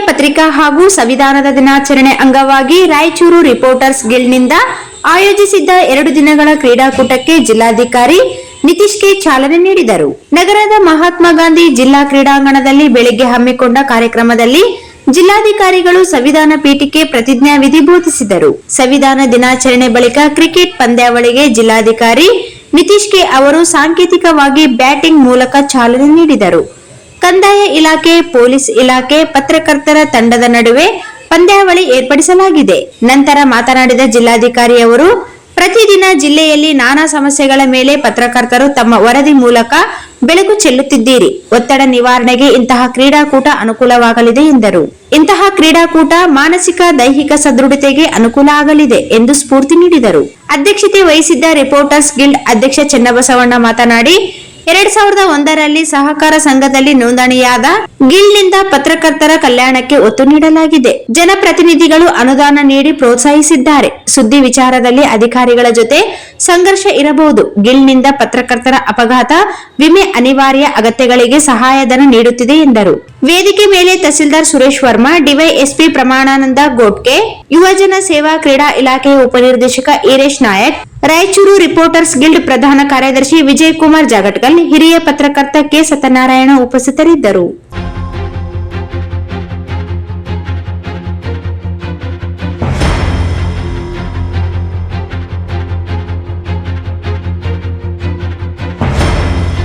ಪತ್ರಿಕಾ ಹಾಗೂ ಸಂವಿಧಾನದ ದಿನಾಚರಣೆ ಅಂಗವಾಗಿ ರಾಯಚೂರು ರಿಪೋರ್ಟರ್ಸ್ ಗಿಲ್ಡ್ನಿಂದ ಆಯೋಜಿಸಿದ್ದ 2 ದಿನಗಳ ಕ್ರೀಡಾಕೂಟಕ್ಕೆ ಜಿಲ್ಲಾಧಿಕಾರಿ ನಿತೀಶ್ ಕೆ ಚಾಲನೆ ನೀಡಿದರು. ನಗರದ ಮಹಾತ್ಮ ಗಾಂಧಿ ಜಿಲ್ಲಾ ಕ್ರೀಡಾಂಗಣದಲ್ಲಿ ಬೆಳಗ್ಗೆ ಹಮ್ಮಿಕೊಂಡ ಕಾರ್ಯಕ್ರಮದಲ್ಲಿ ಜಿಲ್ಲಾಧಿಕಾರಿಗಳು ಸಂವಿಧಾನ ಪೀಠಕ್ಕೆ ಪ್ರತಿಜ್ಞಾ ವಿಧಿ ಬೋಧಿಸಿದರು. ಸಂವಿಧಾನ ದಿನಾಚರಣೆ ಬಳಿಕ ಕ್ರಿಕೆಟ್ ಪಂದ್ಯಾವಳಿಗೆ ಜಿಲ್ಲಾಧಿಕಾರಿ ನಿತೀಶ್ ಕೆ ಅವರು ಸಾಂಕೇತಿಕವಾಗಿ ಬ್ಯಾಟಿಂಗ್ ಮೂಲಕ ಚಾಲನೆ ನೀಡಿದರು. ಕಂದಾಯ ಇಲಾಖೆ, ಪೊಲೀಸ್ ಇಲಾಖೆ, ಪತ್ರಕರ್ತರ ತಂಡದ ನಡುವೆ ಪಂದ್ಯಾವಳಿ ಏರ್ಪಡಿಸಲಾಗಿದೆ. ನಂತರ ಮಾತನಾಡಿದ ಜಿಲ್ಲಾಧಿಕಾರಿ ಅವರು, ಪ್ರತಿದಿನ ಜಿಲ್ಲೆಯಲ್ಲಿ ನಾನಾ ಸಮಸ್ಯೆಗಳ ಮೇಲೆ ಪತ್ರಕರ್ತರು ತಮ್ಮ ವರದಿ ಮೂಲಕ ಬೆಳಕು ಚೆಲ್ಲುತ್ತಿದ್ದೀರಿ. ಒತ್ತಡ ನಿವಾರಣೆಗೆ ಇಂತಹ ಕ್ರೀಡಾಕೂಟ ಅನುಕೂಲವಾಗಲಿದೆ ಎಂದರು. ಇಂತಹ ಕ್ರೀಡಾಕೂಟ ಮಾನಸಿಕ, ದೈಹಿಕ ಸದೃಢತೆಗೆ ಅನುಕೂಲ ಆಗಲಿದೆ ಎಂದು ಸ್ಫೂರ್ತಿ ನೀಡಿದರು. ಅಧ್ಯಕ್ಷತೆ ವಹಿಸಿದ್ದ ರಿಪೋರ್ಟರ್ಸ್ ಗಿಲ್ಡ್ ಅಧ್ಯಕ್ಷ ಚೆನ್ನಬಸವಣ್ಣ ಮಾತನಾಡಿ, 2001ರಲ್ಲಿ ಸಹಕಾರ ಸಂಘದಲ್ಲಿ ನೋಂದಣಿಯಾದ ಗಿಲ್ಡ್ನಿಂದ ಪತ್ರಕರ್ತರ ಕಲ್ಯಾಣಕ್ಕೆ ಒತ್ತು ನೀಡಲಾಗಿದೆ. ಜನಪ್ರತಿನಿಧಿಗಳು ಅನುದಾನ ನೀಡಿ ಪ್ರೋತ್ಸಾಹಿಸಿದ್ದಾರೆ. ಸುದ್ದಿ ವಿಚಾರದಲ್ಲಿ ಅಧಿಕಾರಿಗಳ ಜೊತೆ ಸಂಘರ್ಷ ಇರಬಹುದು. ಗಿಲ್ಡ್ನಿಂದ ಪತ್ರಕರ್ತರ ಅಪಘಾತ ವಿಮೆ ಅನಿವಾರ್ಯ ಅಗತ್ಯಗಳಿಗೆ ಸಹಾಯಧನ ನೀಡುತ್ತಿದೆ ಎಂದರು. ವೇದಿಕೆ ಮೇಲೆ ತಹಸೀಲ್ದಾರ್ ಸುರೇಶ್ ವರ್ಮಾ, ಡಿವೈಎಸ್ಪಿ ಪ್ರಮಾಣಾನಂದ ಗೋಡ್ಕೆ, ಯುವಜನ ಸೇವಾ ಕ್ರೀಡಾ ಇಲಾಖೆಯ ಉಪನಿರ್ದೇಶಕ ಈರೇಶ್ ನಾಯಕ್, ರಾಯಚೂರು ರಿಪೋರ್ಟರ್ಸ್ ಗಿಲ್ಡ್ ಪ್ರಧಾನ ಕಾರ್ಯದರ್ಶಿ ವಿಜಯ್ ಕುಮಾರ್ ಜಾಗಟ್ಕಲ್, ಹಿರಿಯ ಪತ್ರಕರ್ತ ಕೆ ಸತ್ಯನಾರಾಯಣ ಉಪಸ್ಥಿತರಿದ್ದರು.